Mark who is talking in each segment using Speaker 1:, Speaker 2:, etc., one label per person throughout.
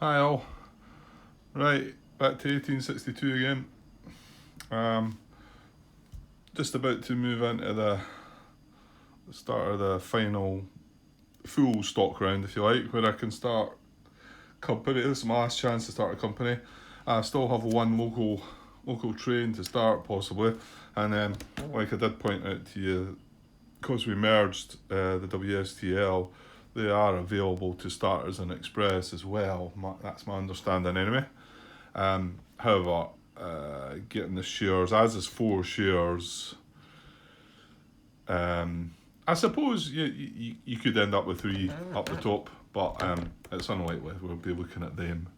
Speaker 1: Hi all. Right, back to 1862 again. Um, just about to move into the start of the final full stock round, if you like, where I can start company. This is my last chance to start a company. I still have one local train to start possibly, and then like I did point out to you, because we merged the WSTL, they are available to start as an express as well. That's my understanding anyway. However, getting the shares, as is 4 shares, I suppose you could end up with 3 up the top, but it's unlikely we'll be looking at them.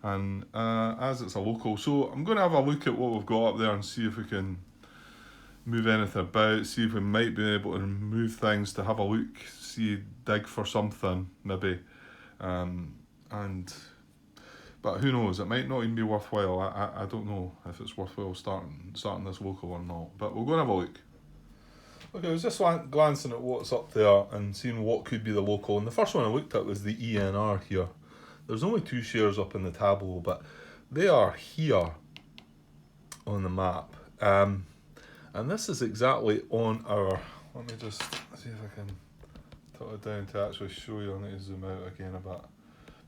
Speaker 1: And as it's a local, so I'm going to have a look at what we've got up there and see if we can move anything about, see if we might be able to move things, to have a look, dig for something maybe, and but who knows? It might not even be worthwhile. I don't know if it's worthwhile starting this local or not. But we'll go and have a look. Okay, I was just glancing at what's up there and seeing what could be the local. And the first one I looked at was the ENR here. There's only 2 shares up in the tableau, but they are here on the map. And this is exactly on our... Let me just see if I can put it down to actually show you. I need to zoom out again a bit.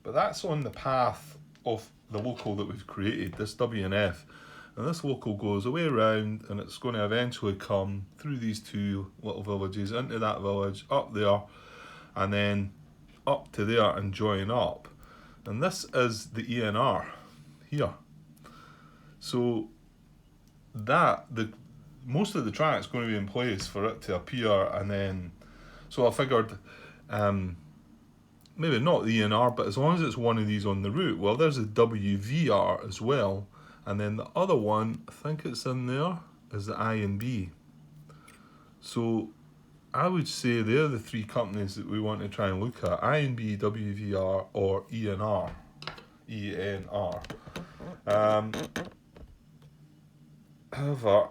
Speaker 1: But that's on the path of the local that we've created, this WNF. And this local goes away around, and it's going to eventually come through these 2 little villages, into that village, up there, and then up to there and join up. And this is the ENR here. So most of the track's going to be in place for it to appear, and then so I figured maybe not the ENR, but as long as it's one of these on the route. Well, there's a WVR as well, and then the other one, I think it's in there, is the INB. So I would say they're the 3 companies that we want to try and look at: INB, WVR, or ENR. However,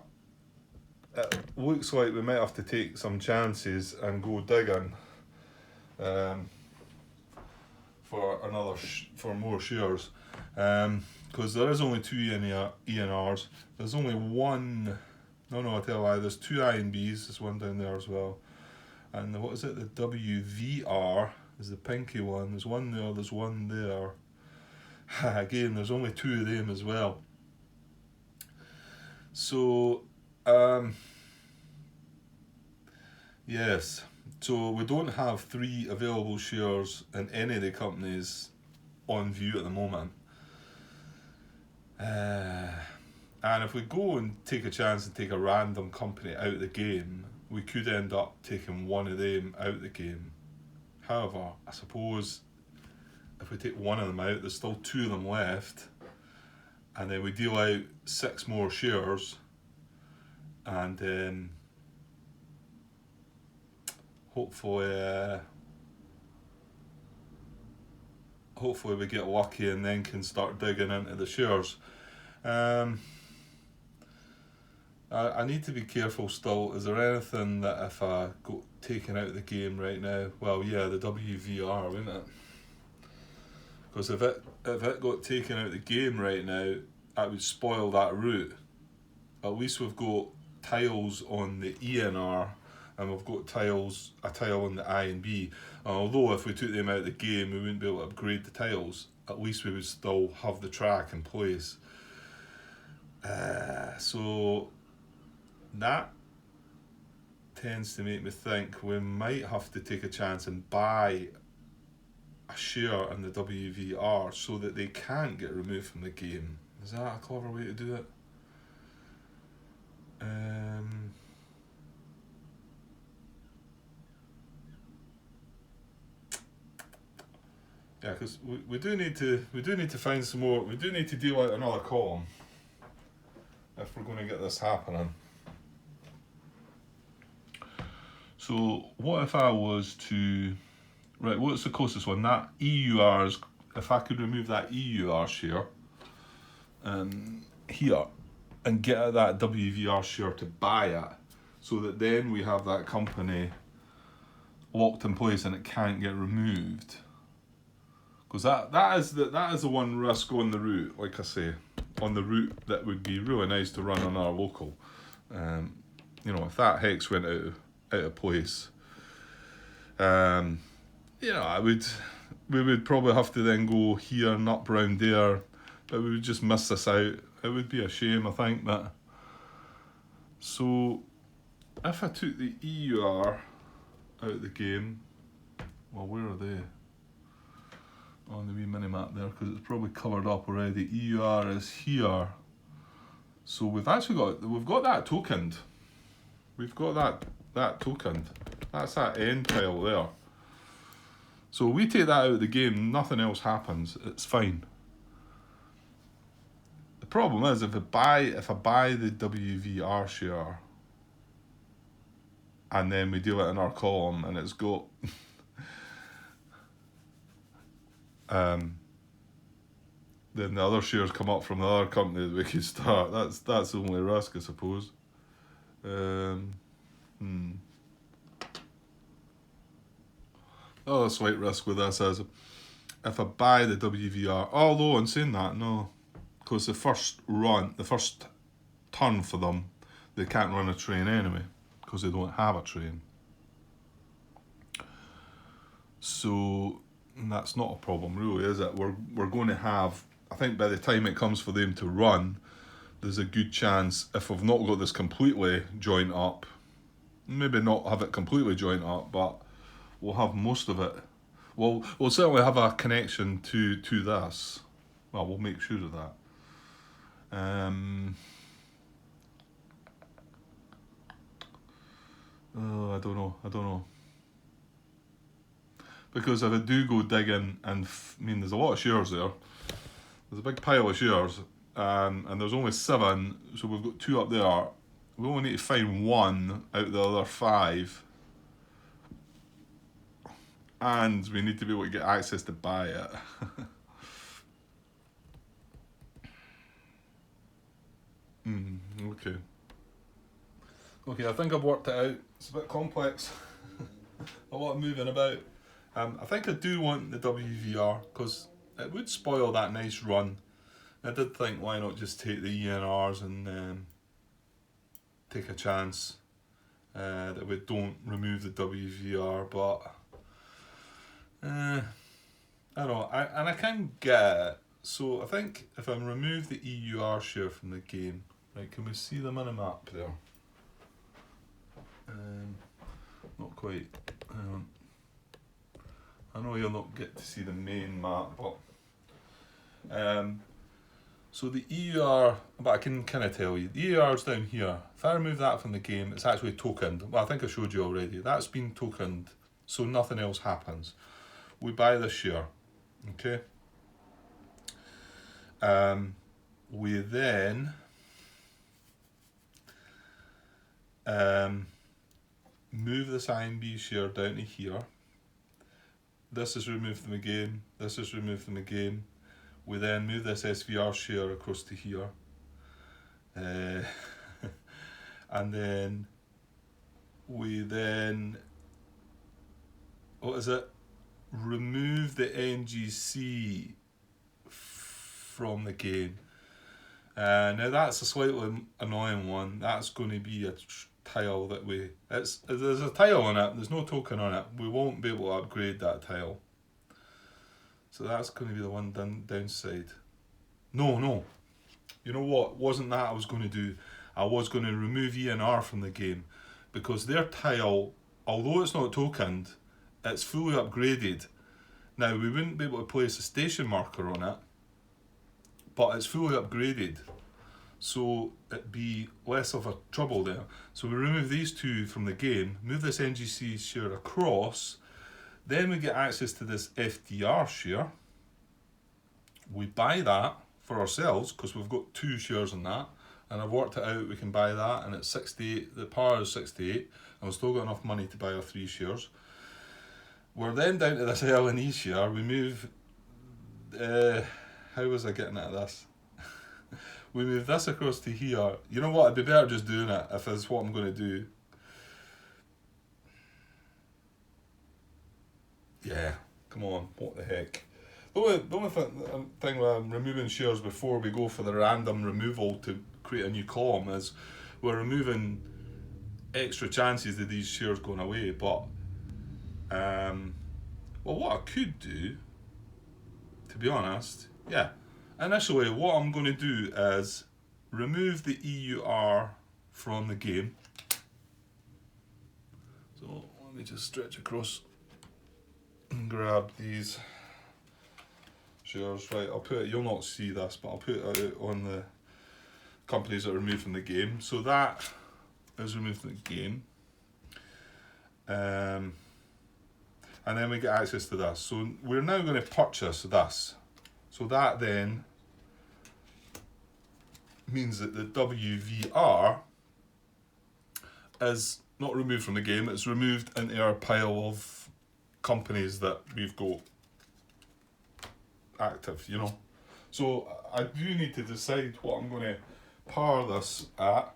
Speaker 1: it looks like we might have to take some chances and go digging for more shares, because there is only 2 ENRs. There's only one. No, I tell a lie. There's 2 INBs. There's one down there as well. And what is it? The WVR is the pinky one. There's one there. There's one there. Again, there's only 2 of them as well. So, yes. So we don't have 3 available shares in any of the companies on view at the moment. And if we go and take a chance and take a random company out of the game, we could end up taking one of them out of the game. However, I suppose if we take one of them out, there's still 2 of them left, and then we deal out 6 more shares, and hopefully we get lucky and then can start digging into the shares. I need to be careful still. Is there anything that if I got taken out of the game right now? Well, yeah, the WVR, wouldn't it? Because if it got taken out of the game right now, that would spoil that route. At least we've got tiles on the ENR, and we've got a tile on the INB. Although if we took them out of the game, we wouldn't be able to upgrade the tiles. At least we would still have the track in place. So that tends to make me think we might have to take a chance and buy a share in the WVR so that they can't get removed from the game. Is that a clever way to do it? Yeah, because we do need to find some more. We do need to deal out another column if we're going to get this happening. So what if I was to, right, what's the closest one? That EUR is, if I could remove that EUR share here and get at that WVR share to buy it, so that then we have that company locked in place and it can't get removed. Because that is the one risk on the route, like I say, on the route that would be really nice to run on our local. If that hex went out of place, we would probably have to then go here and up round there, but we would just miss this out. It would be a shame, I think, that. So, if I took the EUR out of the game, well, where are they? On the wee mini map there, because it's probably covered up already. EUR is here, so we've got that tokened. We've got that tokened. That's that end tile there. So we take that out of the game, nothing else happens. It's fine. The problem is if I buy the WVR share, and then we deal it in our column, and it's got then the other shares come up from the other company that we could start. That's the only risk, I suppose. Oh, slight risk with this is if I buy the WVR. Although in saying that, no, because the first turn for them, they can't run a train anyway because they don't have a train. So that's not a problem, really, is it? We're going to have. I think by the time it comes for them to run, there's a good chance, if we've not got this completely joined up, maybe not have it completely joined up, but we'll have most of it. We'll certainly have a connection to this. Well, we'll make sure of that. I don't know. Because if I do go digging, and there's a lot of shares there. There's a big pile of shares, and there's only 7, so we've got 2 up there. We only need to find 1 out of the other 5. And we need to be able to get access to buy it. Okay. Okay, I think I've worked it out. It's a bit complex. A lot of moving about. I think I do want the WVR because it would spoil that nice run. I did think, why not just take the ENRs and take a chance that we don't remove the WVR, but I don't know. I can get it. So I think if I remove the EUR share from the game, right? Can we see the minimap there? Not quite. Hang on. I know you'll not get to see the main map, but so the EUR, but I can kind of tell you, the EUR is down here. If I remove that from the game, it's actually tokened. Well, I think I showed you already. That's been tokened, so nothing else happens. We buy this share, okay? We then move this INB share down to here. This is removed from the game. This is removed from the game. We then move this SVR share across to here. And then we remove the NGC from the game. Now that's a slightly annoying one. That's going to be a tile that there's a tile on it, there's no token on it. We won't be able to upgrade that tile. So that's going to be the one downside. No. You know what? Wasn't that I was going to do? I was going to remove ENR from the game because their tile, although it's not tokened, it's fully upgraded. Now we wouldn't be able to place a station marker on it, but it's fully upgraded. So it'd be less of a trouble there. So we remove these 2 from the game, move this NGC share across, then we get access to this FDR share. We buy that for ourselves because we've got 2 shares in that, and I've worked it out, we can buy that, and it's 68, the par is 68, and we've still got enough money to buy our 3 shares. We're then down to this LNE share, we move, how was I getting at this? We move this across to here. You know what, I'd be better just doing it if it's what I'm going to do. Yeah, come on, what the heck. The only thing with removing shares before we go for the random removal to create a new column is we're removing extra chances of these shares going away. But well, what I could do, to be honest, yeah, initially what I'm going to do is remove the EUR from the game. So let me just stretch across and grab these shares. Right, I'll put it, you'll not see this, but I'll put it out on the companies that are removed from the game. So that is removed from the game. And then we get access to this. So we're now going to purchase this. So that then means that the WVR is not removed from the game, it's removed into our pile of companies that we've got active, you know. So I do need to decide what I'm going to power this at,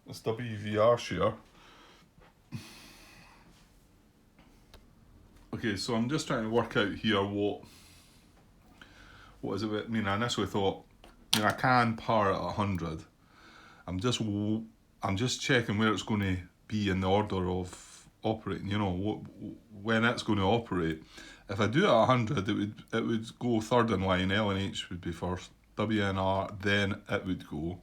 Speaker 1: this WVR share. Okay, so I'm just trying to work out here what is it. I mean, I initially thought, I can power it at 100. I'm just checking where it's going to be in the order of operating. You know, when it's going to operate. If I do it at 100, it would go third in line. LNH would be first, WNR, then it would go,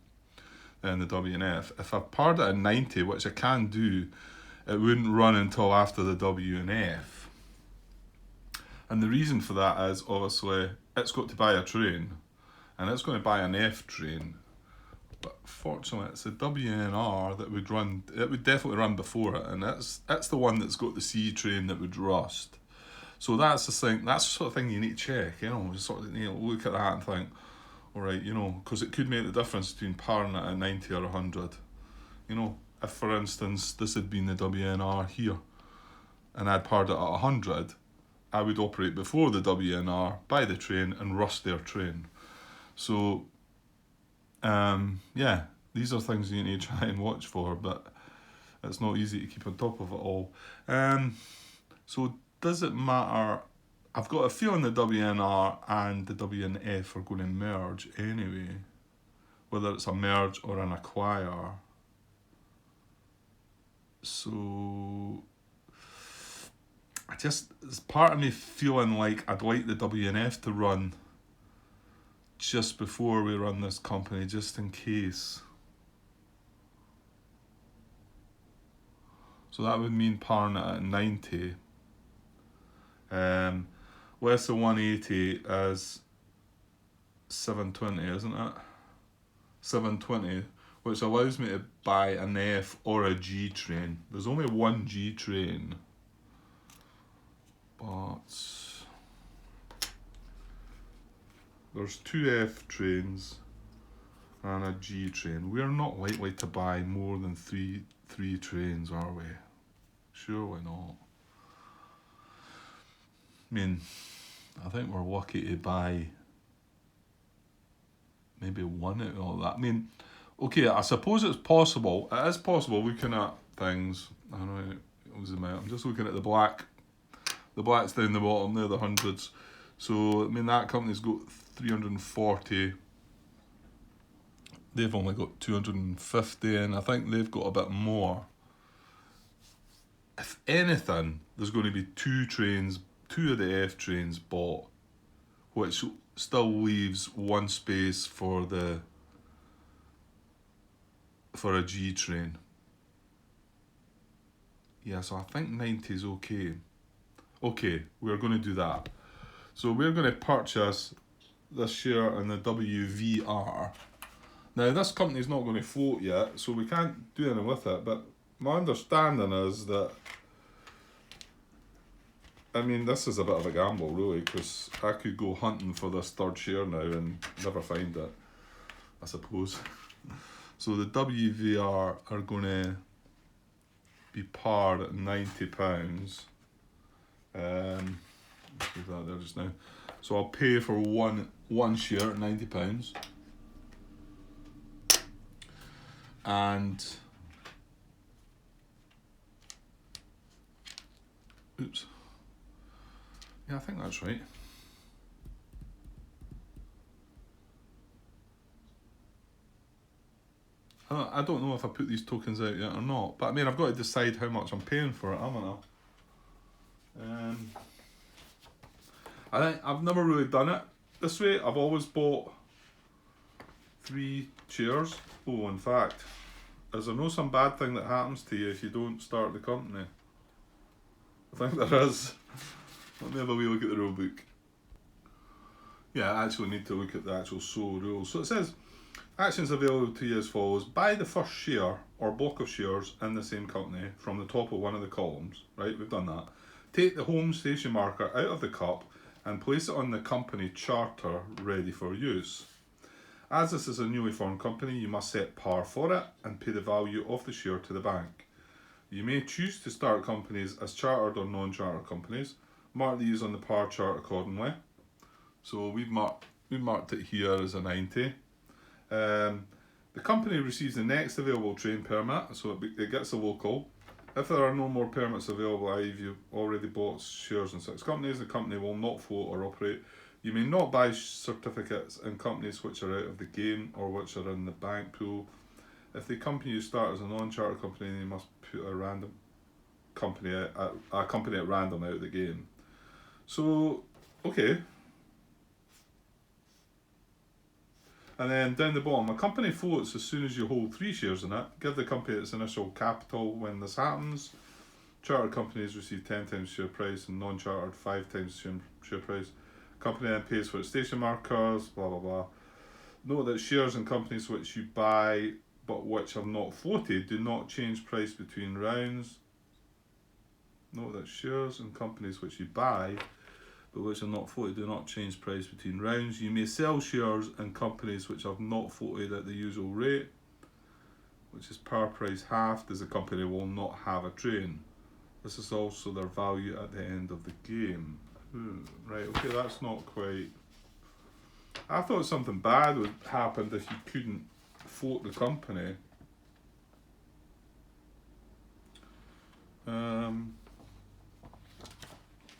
Speaker 1: then the WNF. If I powered it at 90, which I can do, it wouldn't run until after the WNF. And the reason for that is, obviously, it's got to buy a train, and it's going to buy an F train. But fortunately, it's the WNR that would run. It would definitely run before it, and that's the one that's got the C train that would rust. So that's the thing. That's the sort of thing you need to check. You know, just sort of look at that and think, all right, you know, because it could make the difference between powering it at 90 or 100. You know, if for instance this had been the WNR here, and I'd powered it at 100. I would operate before the WNR, buy the train, and rust their train. So, yeah, these are things you need to try and watch for, but it's not easy to keep on top of it all. So, does it matter? I've got a feeling the WNR and the WNF are going to merge anyway, whether it's a merge or an acquire. So, it's part of me feeling like I'd like the WNF to run just before we run this company, just in case. So that would mean powering it at 90. Less than 180 is 720, isn't it? 720, which allows me to buy an F or a G train. There's only one G train. But there's two F trains and a G train. We're not likely to buy more than three trains, are we? Surely not. I mean, I think we're lucky to buy maybe one out of all that. I mean, okay, I suppose it's possible. It is possible looking at things. I don't know, I'm just looking at the black. The black's down the bottom, they're the hundreds. So, I mean, that company's got 340. They've only got 250, and I think they've got a bit more. If anything, there's going to be two of the F trains bought, which still leaves one space for a G train. Yeah, so I think 90 is okay. Okay, we're going to do that. So we're going to purchase this share in the WVR. Now, this company's not going to float yet, so we can't do anything with it, but my understanding is that, I mean, this is a bit of a gamble, really, because I could go hunting for this third share now and never find it, I suppose. So the WVR are going to be powered at £90. Leave that there just now. So I'll pay for one share at £90. And oops. Yeah, I think that's right. I don't know if I put these tokens out yet or not, but I mean, I've got to decide how much I'm paying for it, haven't I? I think I've never really done it this way. I've always bought 3 shares. Oh, in fact, is there no some bad thing that happens to you if you don't start the company? I think there is. Let me have a wee look at the rule book. Yeah, I actually need to look at the actual sole rules. So it says, actions available to you as follows. Buy the first share or block of shares in the same company from the top of one of the columns. Right, we've done that. Take the home station marker out of the cup and place it on the company charter ready for use. As this is a newly formed company, you must set par for it and pay the value of the share to the bank. You may choose to start companies as chartered or non-chartered companies. Mark these on the par chart accordingly. So we've marked it here as a 90. The company receives the next available train permit, so it gets a local. If there are no more permits available, i.e. if you've already bought shares in 6 companies, the company will not float or operate. You may not buy certificates in companies which are out of the game or which are in the bank pool. If the company you start as a non-chartered company, you must put a company at random out of the game. So, okay. And then down the bottom, a company floats as soon as you hold 3 shares in it. Give the company its initial capital when this happens. Chartered companies receive 10 times share price and non-chartered 5 times share price. Company then pays for its station markers, blah blah blah. Note that shares in companies which you buy but which have not floated do not change price between rounds. Note that shares in companies which you buy but which are not floated do not change price between rounds. You may sell shares in companies which have not floated at the usual rate, which is par price halved, as the company will not have a train. This is also their value at the end of the game. Right, okay, that's not quite... I thought something bad would happen if you couldn't float the company. Yeah,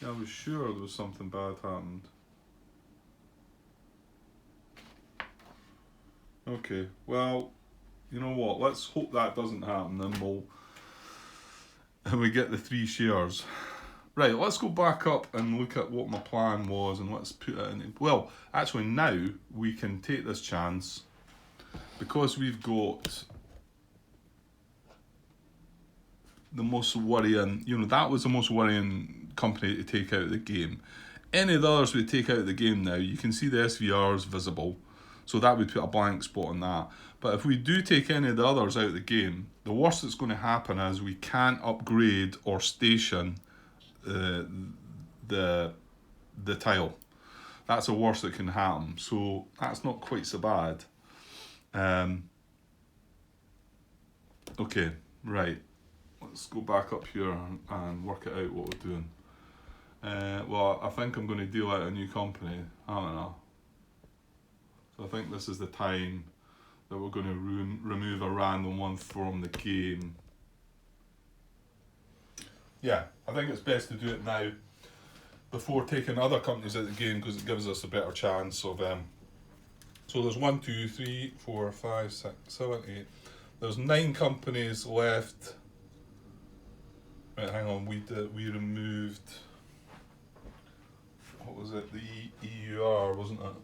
Speaker 1: I was sure there was something bad happened. Okay, well, you know what? Let's hope that doesn't happen, and we get the 3 shares. Right, let's go back up and look at what my plan was, and let's put it in. Well, actually, now we can take this chance because we've got the most worrying. That was the most worrying company to take out of the game. Any of the others we take out of the game now, you can see the SVRs visible, so that would put a blank spot on that. But if we do take any of the others out of the game, the worst that's going to happen is we can't upgrade or station the tile. That's the worst that can happen. So that's not quite so bad. Okay, right. Let's go back up here and work it out what we're doing. Well, I think I'm going to deal out a new company. I don't know. So I think this is the time that we're going to remove a random one from the game. Yeah, I think it's best to do it now before taking other companies out of the game because it gives us a better chance of So there's 1, 2, 3, 4, 5, 6, 7, 8. There's 9 companies left. Right, hang on. We removed. What was it? The EUR, wasn't it?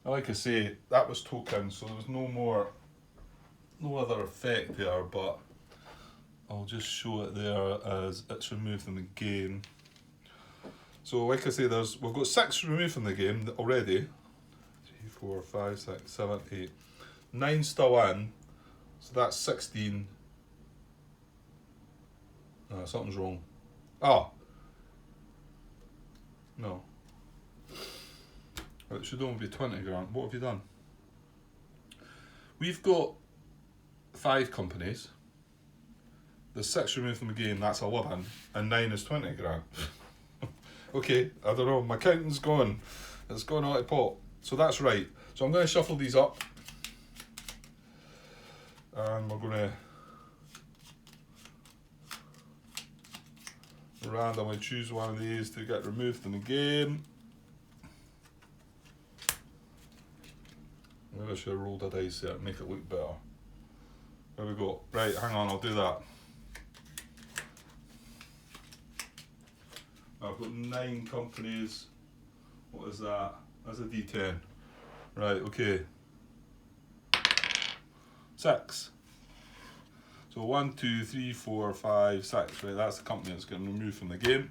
Speaker 1: Like I say, that was tokens, so there was no other effect there, but I'll just show it there as it's removed from the game. So like I say, we've got 6 removed from the game already. 3, 4, 5, 6, 7, 8. 9 still in, so that's 16. No, something's wrong. Oh. No. It should only be 20 grand. What have you done? We've got 5 companies. There's 6 removed from the game, that's 11. And 9 is 20 grand. Okay, I don't know, my counting's gone. It's gone out of pot. So that's right. So I'm going to shuffle these up. And we're going to randomly choose one of these to get removed from the game. Maybe I should have rolled a dice there, make it look better. There we go. Right, hang on, I'll do that. I've got 9 companies. What is that? That's a D10. Right, okay. 6. So 1, 2, 3, 4, 5, 6. Right, that's the company that's getting removed from the game.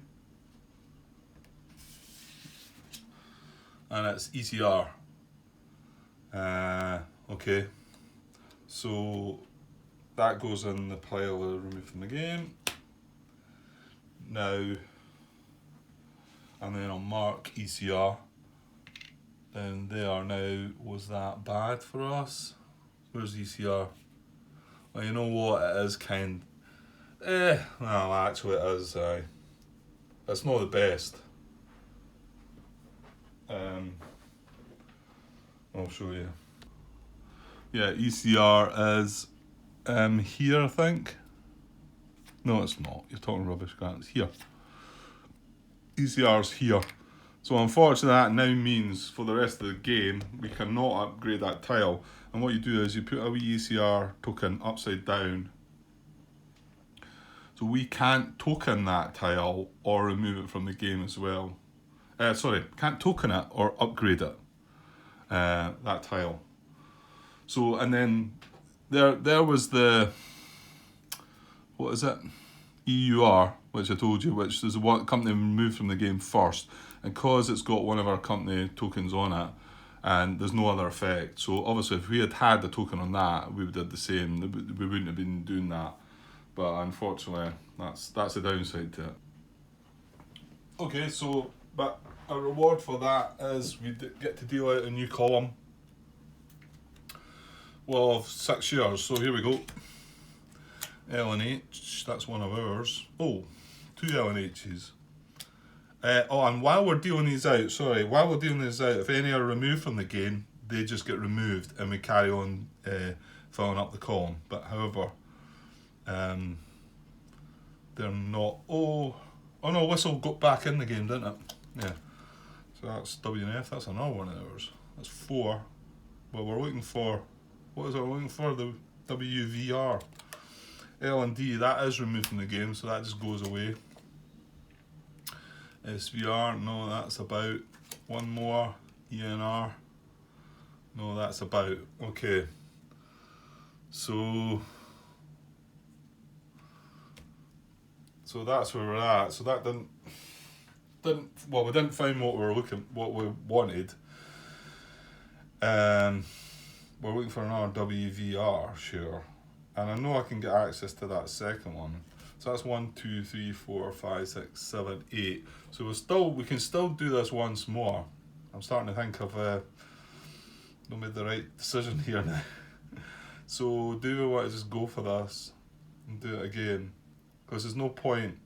Speaker 1: And it's ECR. Okay. So that goes in the pile removed from the game. Now, and then I'll mark ECR. Then they are now, was that bad for us? Where's ECR? Well, you know what, it is well actually it is, it's not the best. I'll show you. Yeah, ECR is here, I think. No, it's not. You're talking rubbish, Grant. It's here. ECR's here. So unfortunately that now means for the rest of the game we cannot upgrade that tile. And what you do is you put a wee ECR token upside down. So we can't token that tile or remove it from the game as well. Can't token it or upgrade it. That tile. So, and then there was the, what is it? EUR, which I told you, which is what company removed from the game first. And because it's got one of our company tokens on it, and there's no other effect. So obviously if we had had the token on that, we would have did the same. We wouldn't have been doing that. But unfortunately, that's the downside to it. Okay, so, but a reward for that is we get to deal out a new column. Well, of 6 shares, so here we go. L&H, that's one of ours. Oh, 2 L&H's. And while we're dealing these out, if any are removed from the game, they just get removed and we carry on filling up the column. But however, they're not. Oh no, Whistle got back in the game, didn't it? Yeah. So that's WNF, that's another one of ours. That's 4. Well, we're looking for, what is it we're looking for? The WVR. L&D, that is removed from the game, so that just goes away. SVR, no, that's about. One more. ENR, no, that's about. Okay. So that's where we're at. So that didn't well, we didn't find what we wanted. We're looking for another WVR, sure. And I know I can get access to that second one. So that's 1, 2, 3, 4, 5, 6, 7, 8. So we can still do this once more. I'm starting to think I've not made the right decision here now. So do we want to just go for this and do it again? Because there's no point.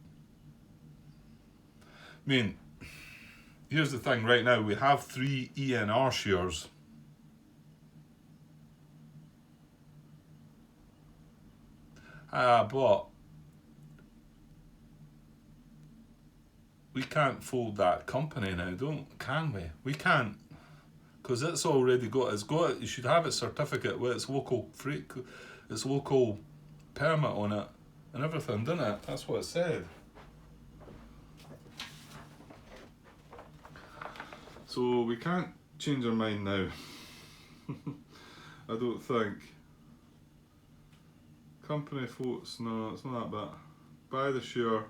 Speaker 1: I mean, here's the thing, right now we have 3 ENR shares. But we can't fold that company now, can we? We can't, because it's already got. You should have its certificate with its local permit on it and everything, didn't it? That's what it said. So we can't change our mind now. I don't think. Company votes, no, it's not that bad. Buy the share.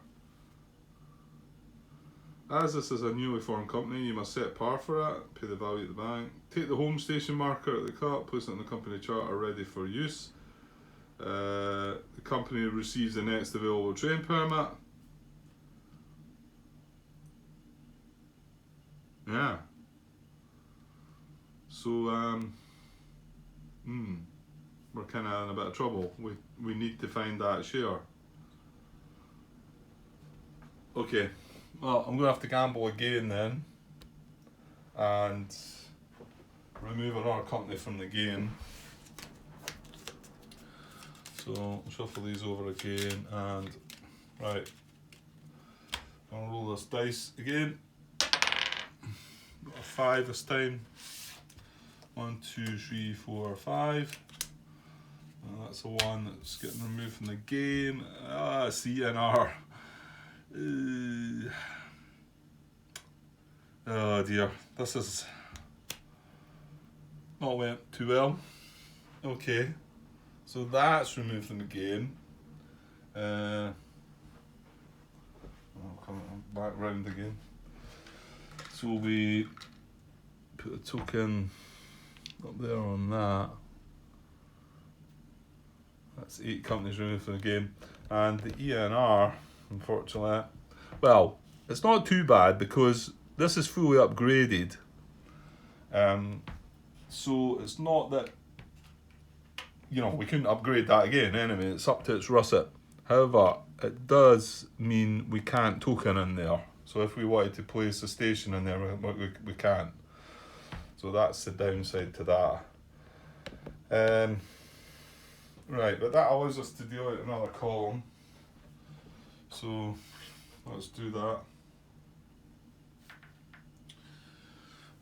Speaker 1: As this is a newly formed company, you must set par for it, pay the value at the bank. Take the home station marker at the cut, place it on the company charter ready for use. The company receives the next available train permit. Yeah. So, we're kind of in a bit of trouble. We need to find that share. Okay, well, I'm going to have to gamble again then and remove another company from the game. So shuffle these over again and right, I'll roll this dice again. Got a 5 this time. 1, 2, 3, 4, 5. That's the one that's getting removed from the game. It's the ENR. Oh dear, this is not went too well. Okay, so that's removed from the game. I'll come back round again. So we put a token up there on that. That's 8 companies removed from the game. And the ENR, unfortunately, well, it's not too bad because this is fully upgraded. So it's not that, we couldn't upgrade that again anyway. It's up to its russet. However, it does mean we can't token in there. So if we wanted to place a station in there, we can't. So that's the downside to that. Right, but that allows us to deal out another column. So let's do that.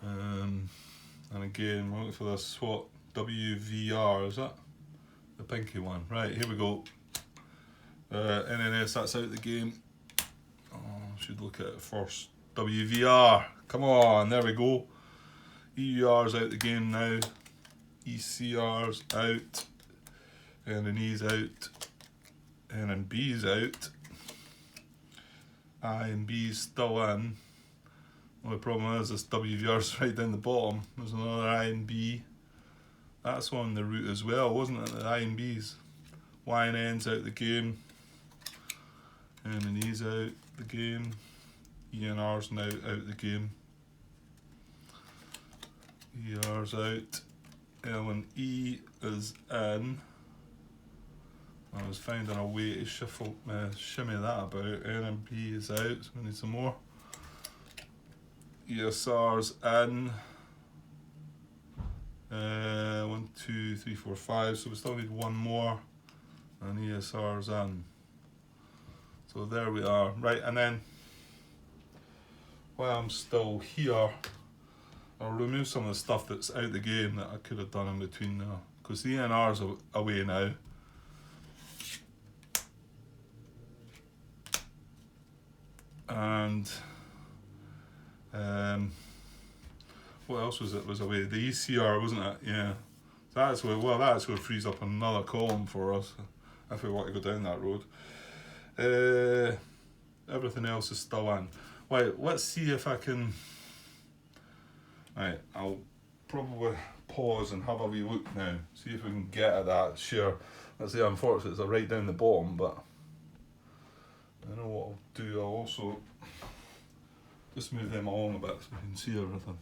Speaker 1: And again, we're looking for this, what, WVR, is that? The pinky one. Right, here we go. NNS, that's out the game. Should look at it first. WVR, come on, there we go. EUR's out the game now. ECR's out. NNE's out. NNB's out. I and B's still in. Only problem is this WVR's right down the bottom. There's another I and B. That's on the route as well, wasn't it? The I and B's. Y and N's out the game. NNE's out the game. ENR's now out the game. ER's out. L and E is in. I was finding a way to shimmy that about. N and P is out, so we need some more. ESR's in. 1, 2, 3, 4, 5. So we still need one more, and ESR's in. So there we are. Right, and then while I'm still here, I'll remove some of the stuff that's out the game that I could have done in between there, because the ENR's away now. And what else was it? Was away the ECR, wasn't it? Yeah. That's where frees up another column for us if we want to go down that road. Everything else is still in. Right, let's see if I can. Right, I'll probably pause and have a wee look now. See if we can get at that share. That's the unfortunate, it's right down the bottom, but I know what I'll do. I'll also just move them along a bit so we can see everything.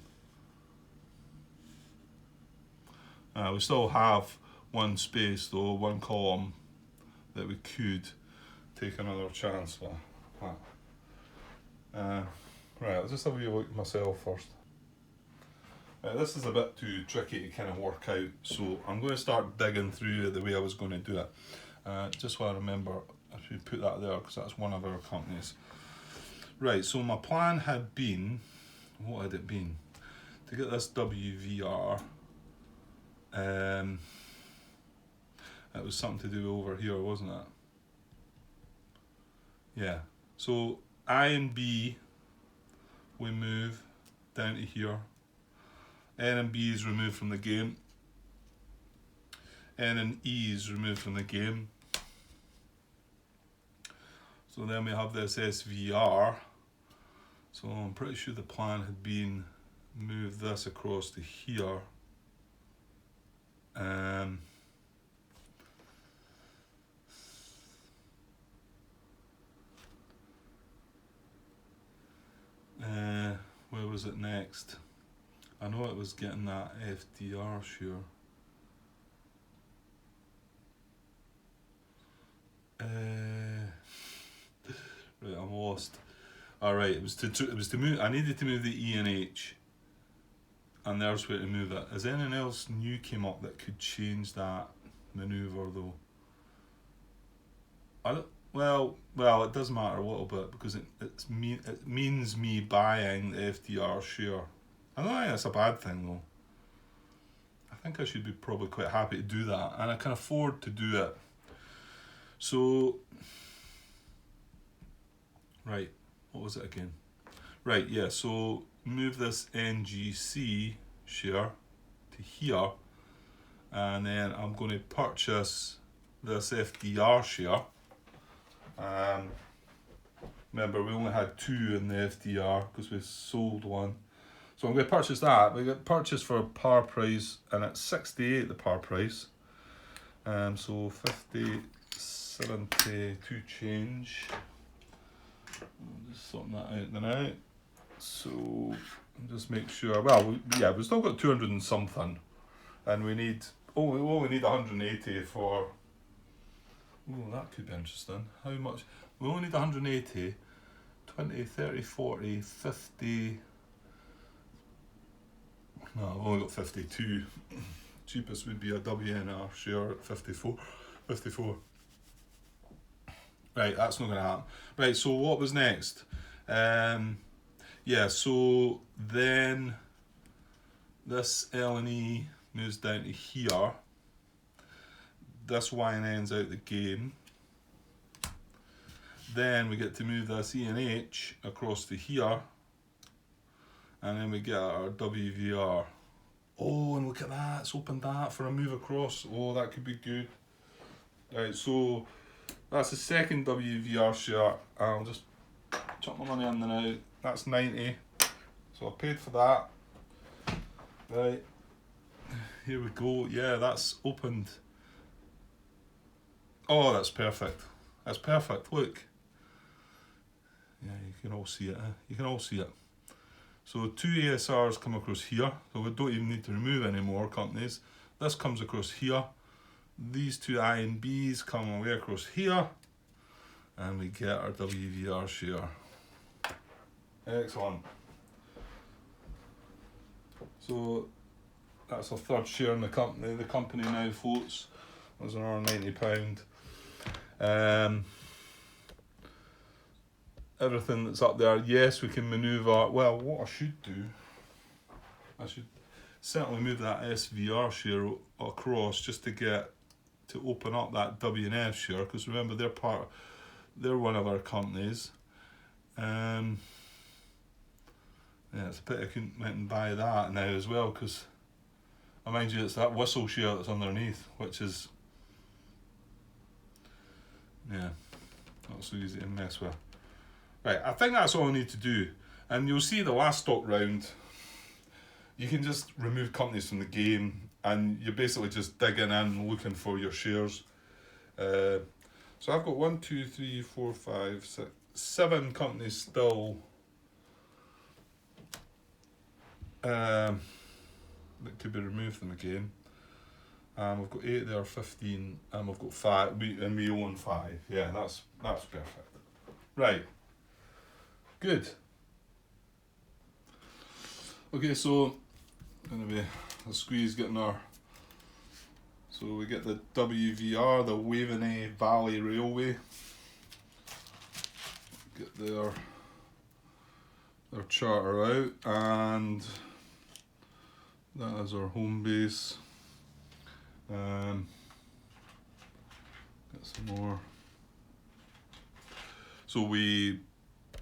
Speaker 1: We still have one space though, one column that we could take another chance with. Right, I'll just have a wee look myself first. This is a bit too tricky to kind of work out, so I'm going to start digging through the way I was going to do it. Just want to remember, I should put that there because that's one of our companies. Right, so my plan had been, what had it been? To get this WVR, it was something to do over here, wasn't it? Yeah, so I and B, we move down to here. N and B is removed from the game. N and E is removed from the game. So then we have this SVR. So I'm pretty sure the plan had been move this across to here. Where was it next? I know it was getting that FDR sure. Right, I'm lost. Alright, it was to move. I needed to move the E and H, and there's where to move it. Has anything else new came up that could change that manoeuvre though? Well, it does matter a little bit because it means me buying the FDR share. I don't think that's a bad thing though. think I should be probably quite happy to do that, and I can afford to do it. So, right, what was it again? Right, yeah, so move this NGC share to here, and then I'm going to purchase this FDR share. Remember, we only had 2 in the FDR because we sold one. So I'm going to purchase that. We get purchased for a par price, and it's 68 the par price. So 50, 72 change. I'll just sort that out now. So just make sure. Well, yeah, we've still got 200 and something, and we need. Oh, we only need 180 for. Oh, that could be interesting. How much? We only need 180. 20, 30, 40, 50. No, I've only got 52. Cheapest would be a WNR share at 54. Right, that's not going to happen. Right, so what was next? Yeah, so then this L&E moves down to here. This Y&N's out the game. Then we get to move this E&H across to here. And then we get our WVR. Oh, and look at that, it's opened that for a move across. Oh, that could be good. Right, so that's the second WVR share. I'll just chuck my money in there now. That's 90. So I paid for that. Right, here we go. Yeah, that's opened. Oh, that's perfect. That's perfect, look. Yeah, you can all see it. You can all see it. So 2 ASRs come across here, so we don't even need to remove any more companies. This comes across here. These 2 I and Bs come away across here, and we get our WVR share. Excellent. So that's our third share in the company. The company now floats. There's another £90. Everything that's up there, yes, we can manoeuvre. Well, what I should do, I should certainly move that SVR share across just to get to open up that WNF share, because remember they're one of our companies. Yeah, it's a pity I couldn't went and buy that now as well, because I mind you, it's that whistle share that's underneath, which is, yeah, not so easy to mess with. Right, I think that's all I need to do. And you'll see the last stock round, you can just remove companies from the game, and you're basically just digging in looking for your shares. So I've got 1, 2, 3, 4, 5, 6, 7 companies still that could be removed from the game. We've got 8 there, 15, and we've got 5, and we own 5. Yeah, that's perfect. Right. Good. Okay, so going to be a squeeze getting our. So we get the WVR, the Waveney Valley Railway. Get their charter out, and that is our home base. Get some more. So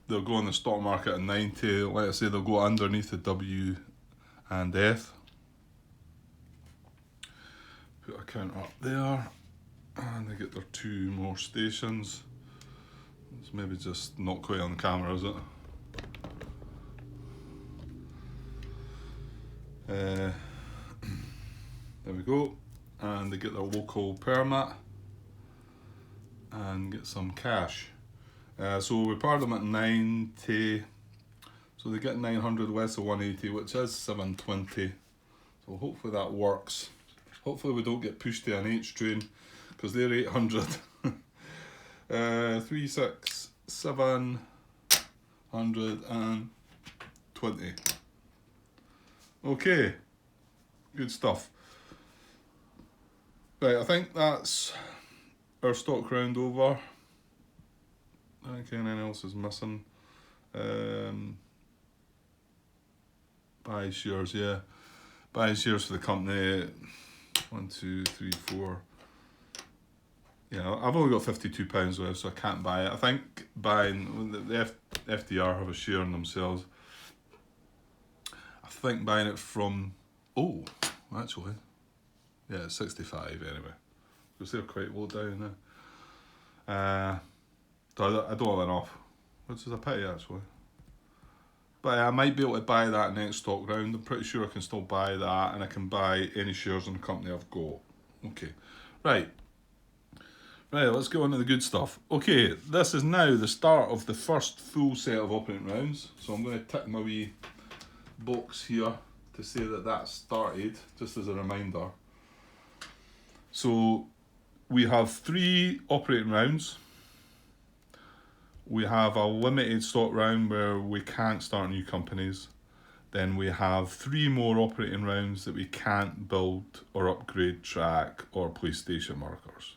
Speaker 1: they'll go on the stock market at 90. Let's say they'll go underneath the W and F. Put a counter up there, and they get their 2 more stations. It's maybe just not quite on camera, is it? There we go. And they get their local permit and get some cash. So we pared them at 90, so they get 900 less of 180, which is 720. So hopefully that works. Hopefully we don't get pushed to an H train, because they're 800. 3, 6, 720. Okay, good stuff. Right, I think that's our stock round over. I don't think anything else is missing. Buy shares, yeah. Buying shares for the company. 1, 2, 3, 4. Yeah, I've only got £52 left, so I can't buy it. I think buying the FDR have a share in themselves. I think buying it from actually, yeah, it's 65 anyway, because they're quite low down now. So I don't have enough, which is a pity actually. But I might be able to buy that next stock round. I'm pretty sure I can still buy that, and I can buy any shares in the company I've got. Okay, right, let's go on to the good stuff. Okay, this is now the start of the first full set of operating rounds. So I'm going to tick my wee box here to say that that's started, just as a reminder. So we have 3 operating rounds. We have a limited stock round where we can't start new companies. Then we have 3 more operating rounds that we can't build or upgrade track or place station markers.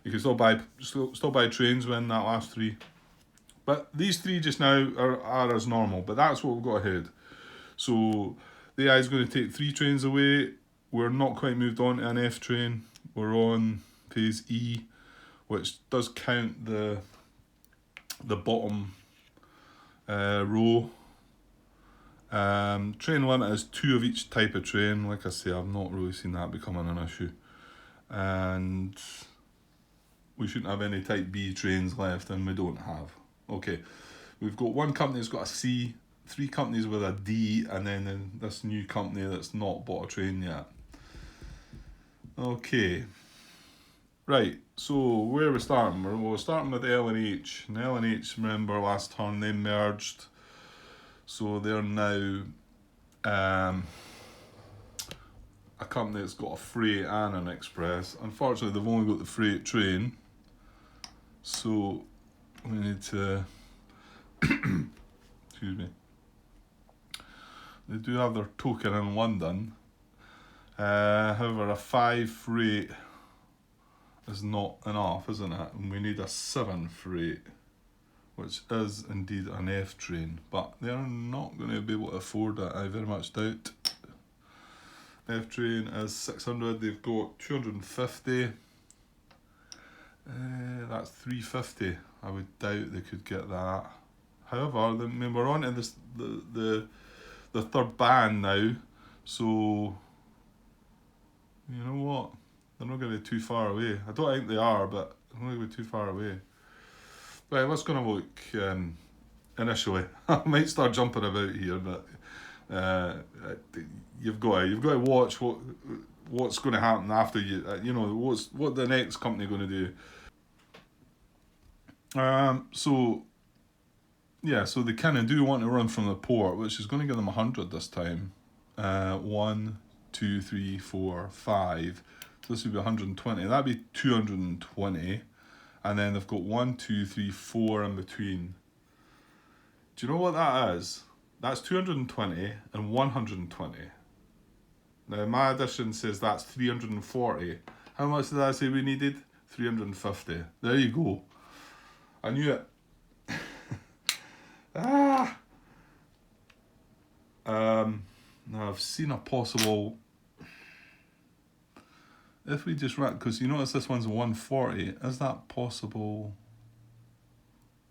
Speaker 1: You can still buy trains when that last 3. But these 3 just now are as normal, but that's what we've got ahead. So the AI is going to take 3 trains away. We're not quite moved on to an F train. We're on phase E, which does count the bottom row. Train limit is 2 of each type of train. Like I say, I've not really seen that becoming an issue. And we shouldn't have any type B trains left, and we don't have. Okay, we've got 1 company that's got a C, 3 companies with a D, and then this new company that's not bought a train yet. Okay, right, so where are we starting? We're starting with L and H. And L and H, remember last turn they merged, so they're now a company that's got a freight and an express. Unfortunately, they've only got the freight train, so we need to excuse me. They do have their token in London. However, a 5 freight is not enough, isn't it? And we need a 7 freight, which is indeed an F train, but they're not going to be able to afford it, I very much doubt. F train is 600, they've got 250. That's 350. I would doubt they could get that. However, we're on to this, the third band now, so you know what? They're not going to be too far away. I don't think they are, but they're not going to be too far away. Right, let's go and have a look initially. I might start jumping about here, but you've got to watch what's going to happen after you. What the next company going to do. So they kind of do want to run from the port, which is going to give them 100 this time. 1, 2, 3, 4, 5. So this would be 120. That'd be 220. And then they've got 1, 2, 3, 4 in between. Do you know what that is? That's 220 and 120. Now my addition says that's 340. How much did I say we needed? 350. There you go. I knew it. Now I've seen a possible. If we just run, because you notice this one's 140, is that possible?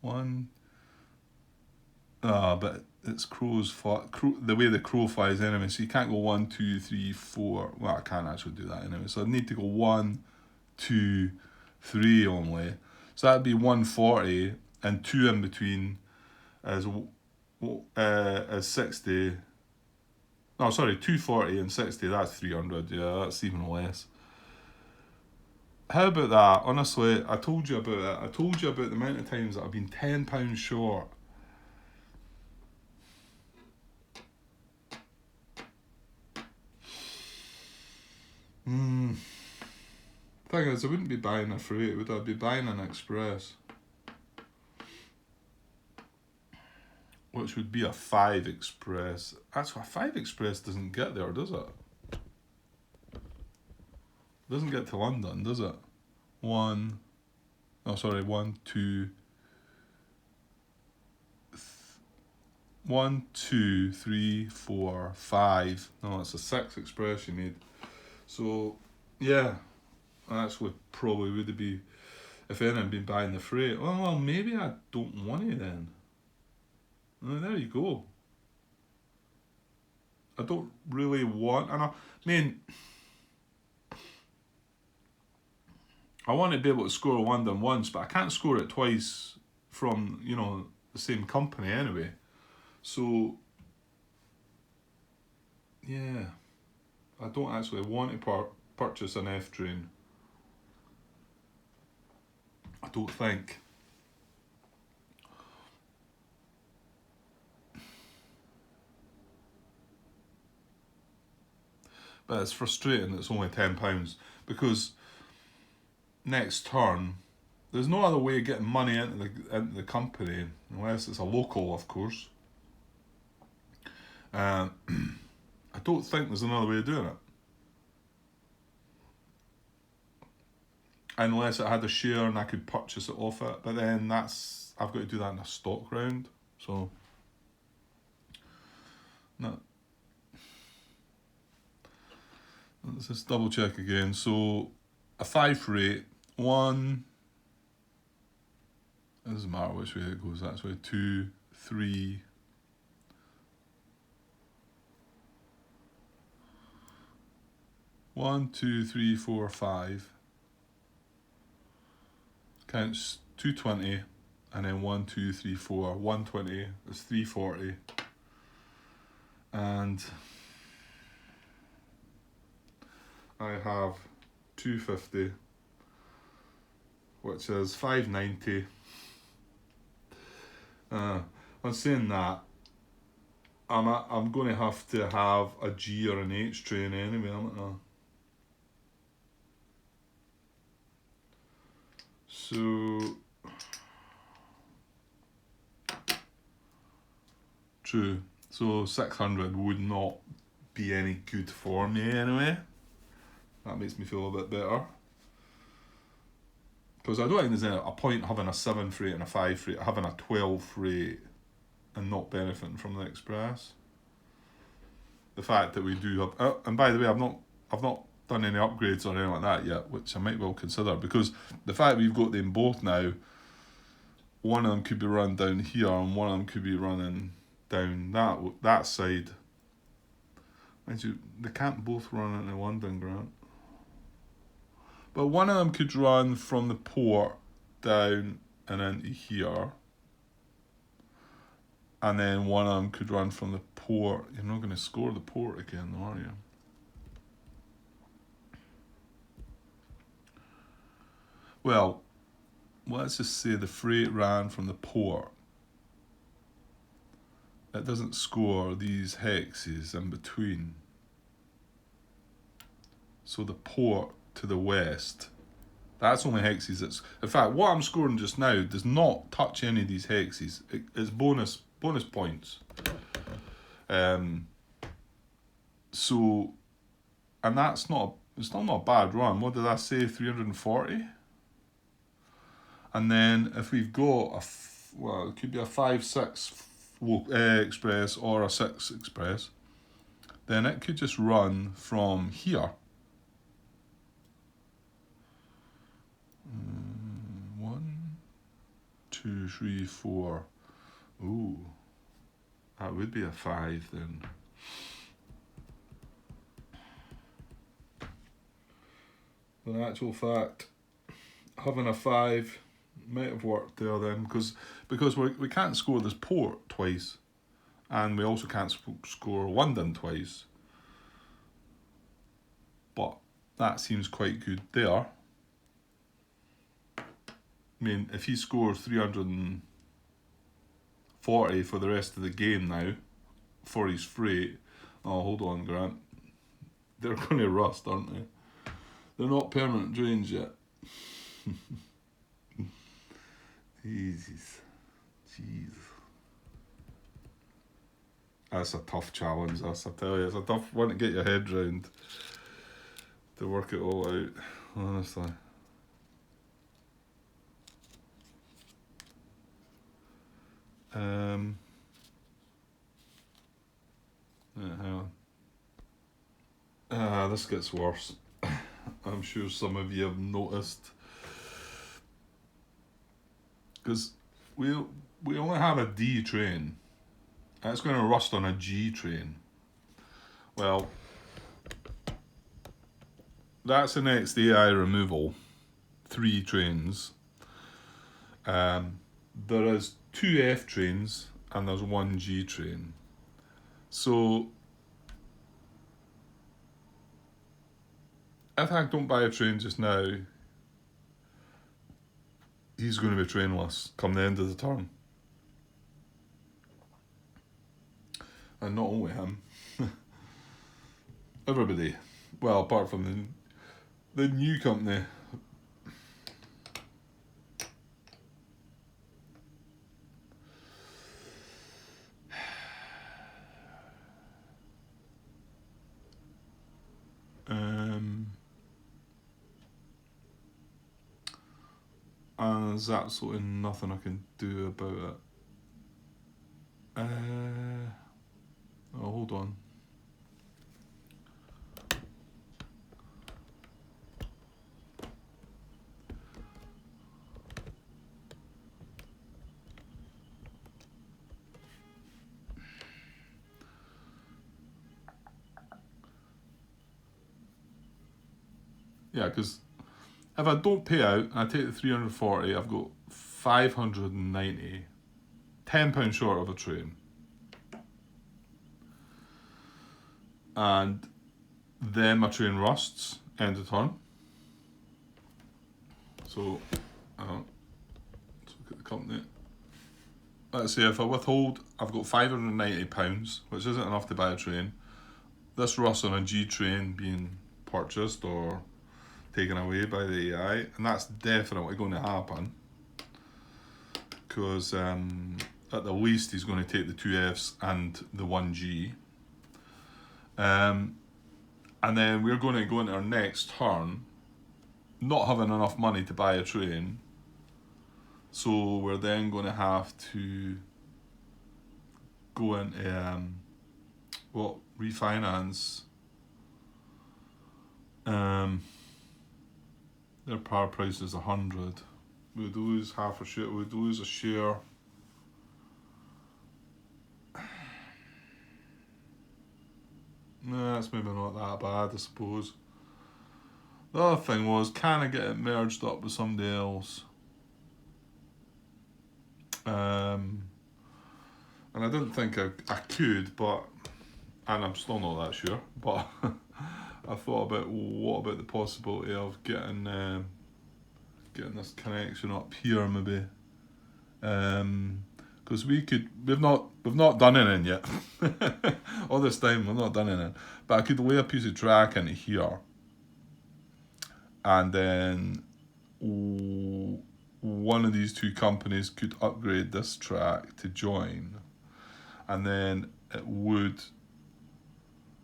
Speaker 1: But it's the way the crow flies anyway, so you can't go 1, 2, 3, 4. Well, I can't actually do that anyway, so I need to go 1, 2, 3 only. So that'd be 140, and 2 in between is 60. No, sorry, 240 and 60, that's 300. Yeah, that's even less. How about that? Honestly, I told you about it. I told you about the amount of times that I've been £10 short. Thing is, I wouldn't be buying a freight, would I? I'd be buying an express, which would be a 5 express. Actually, a 5 express doesn't get there, does it? Doesn't get to London, does it? 1, 2. 1, 2, 3, 4, 5. No, it's a 6 express you need. So, yeah, that's what probably would be, if anything, been buying the freight. Well, maybe I don't want it then. Well, there you go. I don't really want, and I mean, I want to be able to score London once, but I can't score it twice from, the same company anyway. So, yeah, I don't actually want to purchase an F train. I don't think. But it's frustrating that it's only £10 because next turn, there's no other way of getting money into the company unless it's a local, of course. I don't think there's another way of doing it. Unless it had a share and I could purchase it off it, but then I've got to do that in a stock round. So, no. Let's just double check again. So, a 5 for 8, 1. It doesn't matter which way it goes. That's way 2, 3. 1, 2, 3, 4, 5. Counts 220, and then 1, 2, 3, 4. 120 is 340, and I have 250, which is 590. I'm saying that I'm going to have a G or an H train anyway, aren't I? So, true. So 600 would not be any good for me anyway. That makes me feel a bit better. Because I don't think there's a point having a 7 freight and a 5 freight, having a 12 freight and not benefiting from the express. The fact that we do have, and by the way, I've not done any upgrades or anything like that yet, which I might well consider, because the fact we've got them both now, one of them could be run down here and one of them could be running down that side. They can't both run into London, Grant. But one of them could run from the port down and into here. And then one of them could run from the port. You're not going to score the port again, though, are you? Well, let's just say the freight ran from the port. It doesn't score these hexes in between. So the port to the west, that's only hexes. In fact, what I'm scoring just now does not touch any of these hexes. It's bonus points. So, and that's it's still not a bad run. What did I say? 340. And then if we've got it could be a 5-6 express or a 6 express, then it could just run from here. 1, 2, 3, 4. Ooh, that would be a 5 then. In actual fact, having a 5 might have worked there then, because we can't score this port twice, and we also can't score London twice. But that seems quite good there. I mean, if he scores 340 for the rest of the game now, for his freight, hold on, Grant. They're going to rust, aren't they? They're not permanent drains yet. Jesus. Jeez. That's a tough challenge, I tell you. It's a tough one to get your head round, to work it all out, honestly. this gets worse. I'm sure some of you have noticed. Because we only have a D train. And it's going to rust on a G train. Well, that's the next AI removal. 3 trains. There is 2 F trains and there's 1 G train. So if I don't buy a train just now, he's going to be trainless come the end of the term. And not only him, everybody. Well, apart from the new company. And there's absolutely nothing I can do about it. Oh, hold on. Yeah, because if I don't pay out and I take the 340, I've got 590, £10 short of a train. And then my train rusts, end of turn. So, let's look at the company. Let's say if I withhold, I've got £590, which isn't enough to buy a train. This rusts on a G train being purchased or taken away by the AI, and that's definitely going to happen. Because at the least he's going to take the 2 Fs and the 1 G. And then we're going to go into our next turn not having enough money to buy a train. So we're then going to have to go into refinance. Their power price is 100. We'd lose half a share. We'd lose a share. Nah, that's maybe not that bad, I suppose. The other thing was, can I get it merged up with somebody else? And I didn't think I could, and I'm still not that sure, but I thought about, what about the possibility of getting this connection up here maybe, because we've not done anything yet. All this time we've not done anything, but I could lay a piece of track into here, and then one of these 2 companies could upgrade this track to join, and then it would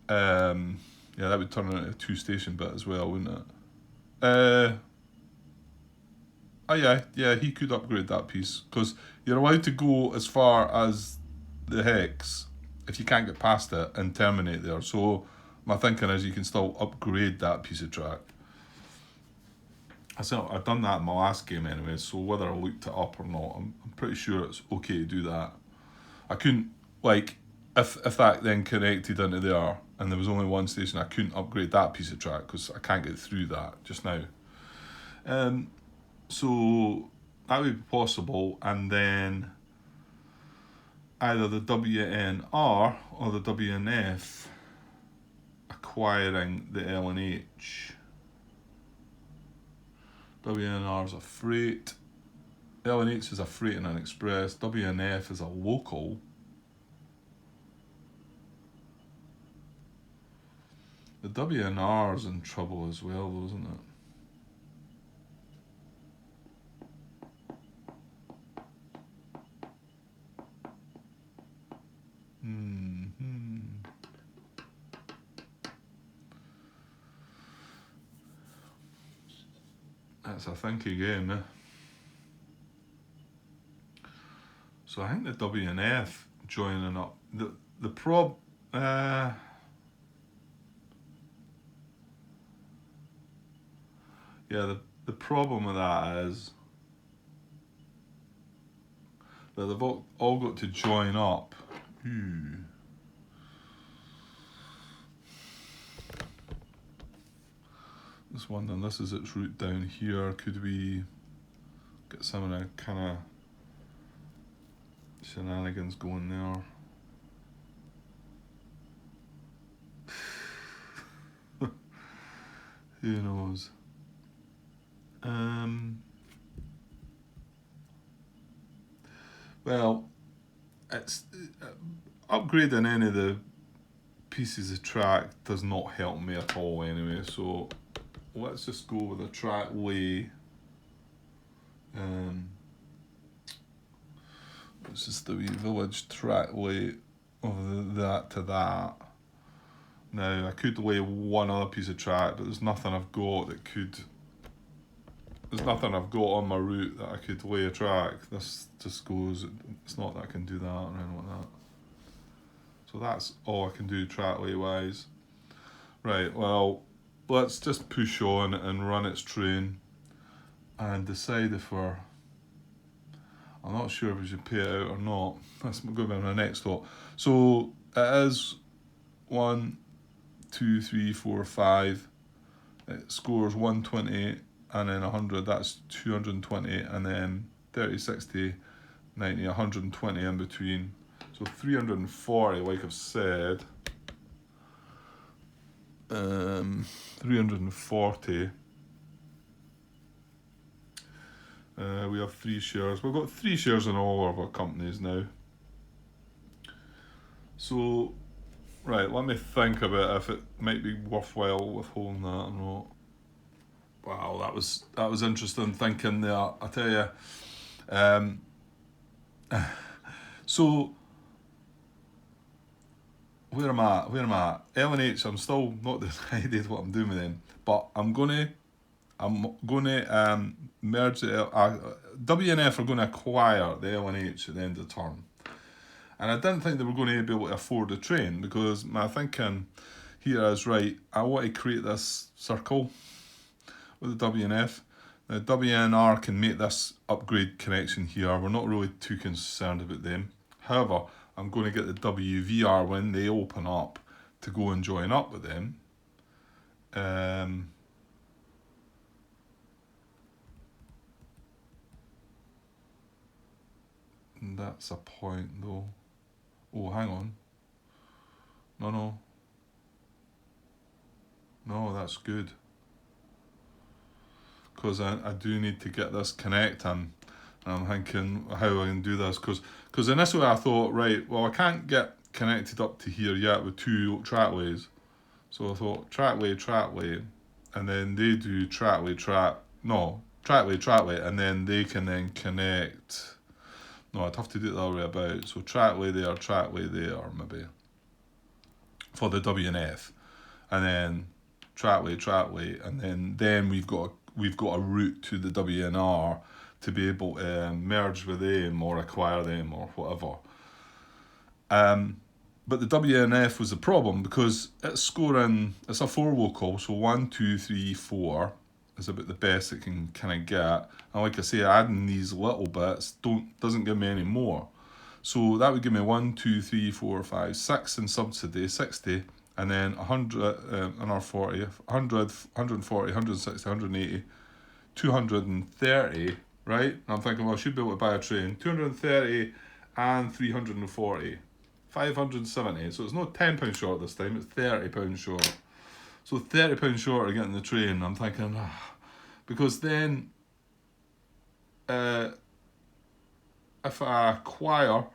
Speaker 1: that would turn into a 2-station bit as well, wouldn't it? Yeah, he could upgrade that piece, because you're allowed to go as far as the hex if you can't get past it and terminate there. So my thinking is you can still upgrade that piece of track. I've done that in my last game anyway, so whether I looked it up or not, I'm pretty sure it's okay to do that. I couldn't, if that then connected into there and there was only 1 station, I couldn't upgrade that piece of track because I can't get through that just now. So that would be possible, and then either the WNR or the WNF acquiring the L&H. WNR is a freight, L&H is a freight and an express, WNF is a local. The WNR is in trouble as well, though, isn't it? That's a think again. So I think the WNF joining up. The Yeah, the problem with that is that they've all got to join up. Ooh. Just wondering, this is its route down here. Could we get some of the kind of shenanigans going there? Who knows? Well, it's upgrading any of the pieces of track does not help me at all anyway. So let's just go with a trackway. It's just the wee village trackway of that to that. Now I could lay one other piece of track, but there's nothing I've got that could. There's nothing I've got on my route that I could lay a track. This just goes. It's not that I can do that or anything like that. So that's all I can do trackway wise. Right. Well, let's just push on and run its train, and decide if we're. I'm not sure if we should pay it out or not. That's going to be my next thought. So it is 1, 2, 3, 4, 5. It scores 120 and then 100. That's 220, and then 30, 60, 90, 120 in between. So 340, like I've said. 340. We have 3 shares. We've got 3 shares in all of our companies now. So, right, let me think about if it might be worthwhile withholding that or not. Wow, that was interesting thinking there. I tell you. So, where am I? L&H. I'm still not decided what I'm doing with them, but I'm gonna merge the WNF are going to acquire the L&H at the end of the term, and I didn't think they were going to be able to afford the train, because my thinking here is, right, I want to create this circle with the WNF. Now WNR can make this upgrade connection here. We're not really too concerned about them. However, I'm going to get the WVR when they open up to go and join up with them. That's a point though. Oh, hang on. No, that's good. Because I do need to get this connecting. And I'm thinking how I can do this. Because initially I thought, right, well, I can't get connected up to here yet with 2 trackways. So I thought trackway, and then they do trackway, and then they can then connect. No, I'd have to do it the other way about. So trackway there, maybe, for the WNF, and then trackway, and then we've got a route to the WNR to be able to merge with them or acquire them or whatever. But the WNF was the problem, because it's scoring. It's a 4 local, so 1, 2, 3, 4 is about the best it can kind of get. And like I say, adding these little bits doesn't give me any more. So that would give me 1, 2, 3, 4, 5, 6 in subsidy, 60, and then 100 in our 40, 100, 140, 160, 180, 230, right? And I'm thinking, well, I should be able to buy a train. 230 and 340. 570, so it's not £10 short this time, it's £30 short. So £30 short of getting the train. I'm thinking, because then if I acquire,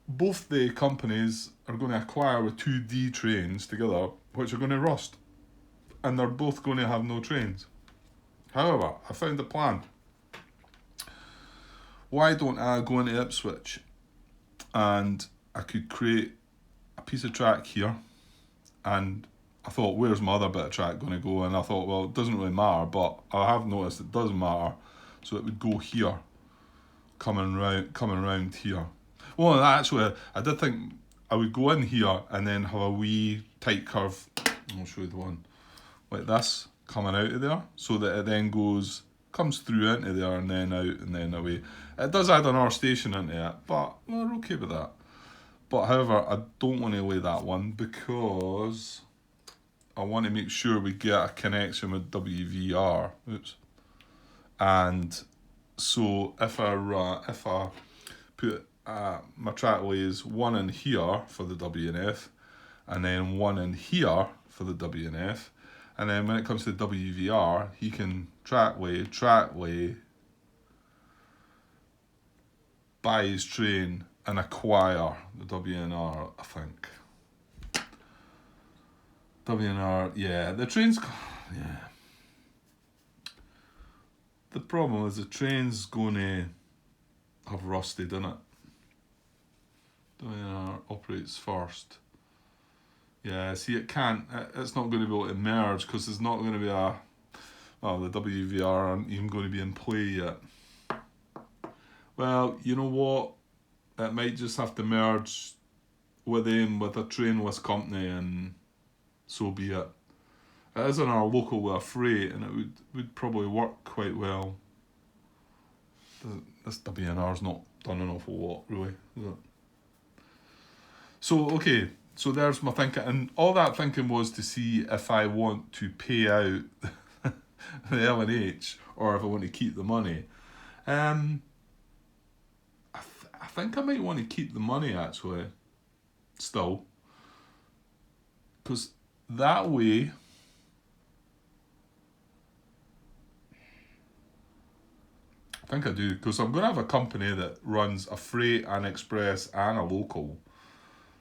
Speaker 1: both the companies are going to acquire with 2 D trains together, which are going to rust, and they're both going to have no trains. However, I found a plan. Why don't I go into Ipswich, and I could create a piece of track here, and I thought, where's my other bit of track going to go? And I thought, well, it doesn't really matter, but I have noticed it does matter, so it would go here, coming round here. Well, actually, I did think I would go in here and then have a wee tight curve. I'll show you the one like this, coming out of there, so that it then comes through into there and then out and then away. It does add another station into it, but we're okay with that. But however, I don't want to lay that one because I want to make sure we get a connection with WVR. Oops. And so if I put my track lays one in here for the WNF, and then one in here for the WNF, and then when it comes to WVR, he can track lay, buy his train, and acquire the WNR, I think. WNR, yeah, the train's, yeah. The problem is the train's going to have rusted in it. WNR operates first. Yeah, see, it's not going to be able to merge because there's not going to be the WVR aren't even going to be in play yet. Well, you know what? It might just have to merge with a trainless company, and so be it. It is on our local with a freight, and it would probably work quite well. This WNR's not done an awful lot, really, is it? So, okay, so there's my thinking, and all that thinking was to see if I want to pay out the L&H or if I want to keep the money. I think I might want to keep the money, actually, still, because that way I think I do, because I'm going to have a company that runs a freight, an express and a local,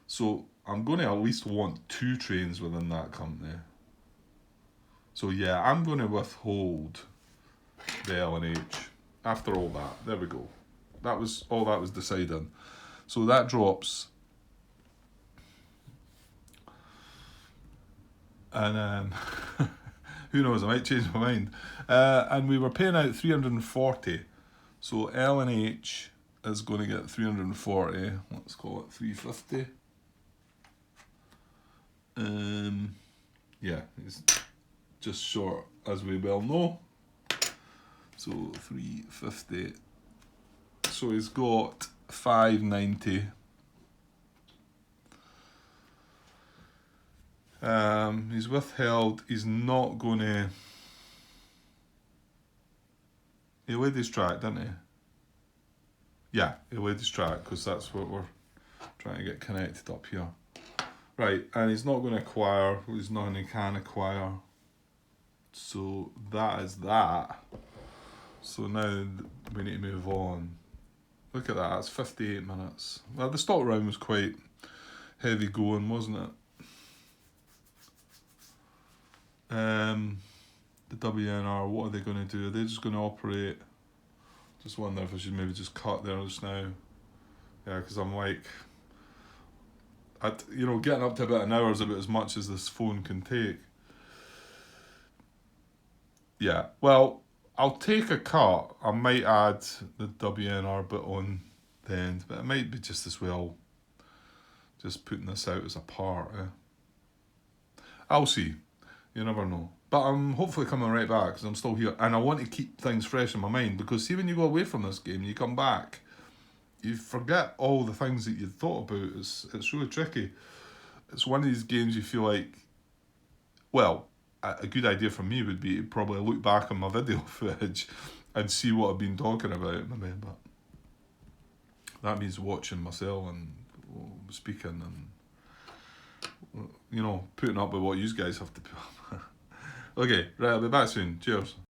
Speaker 1: so I'm going to at least want 2 trains within that company. So yeah, I'm going to withhold the L&H after all that. There we go. That was all that was decided. So that drops. And who knows, I might change my mind. And we were paying out 340. So L&H is going to get 340. Let's call it 350. Yeah, it's just short, as we well know. So 350. So he's got 590. He's withheld. He's not going to. He laid his track, didn't he? Yeah, he laid his track because that's what we're trying to get connected up here. Right, and he's not going to acquire. There's nothing he can acquire. So that is that. So now we need to move on. Look at that, it's 58 minutes. Well, the stock round was quite heavy going, wasn't it? The WNR, what are they going to do? Are they just going to operate? Just wonder if I should maybe just cut there just now. Yeah, because I'm like, getting up to about an hour is about as much as this phone can take. Yeah, well, I'll take a cut. I might add the WNR bit on the end, but it might be just as well just putting this out as a part. I'll see. You never know. But I'm hopefully coming right back because I'm still here. And I want to keep things fresh in my mind because see, when you go away from this game, you come back, you forget all the things that you thought about. It's really tricky. It's one of these games you feel like, well, a good idea for me would be to probably look back on my video footage and see what I've been talking about, maybe, but that means watching myself and speaking and, putting up with what you guys have to put up. Okay, right, I'll be back soon. Cheers.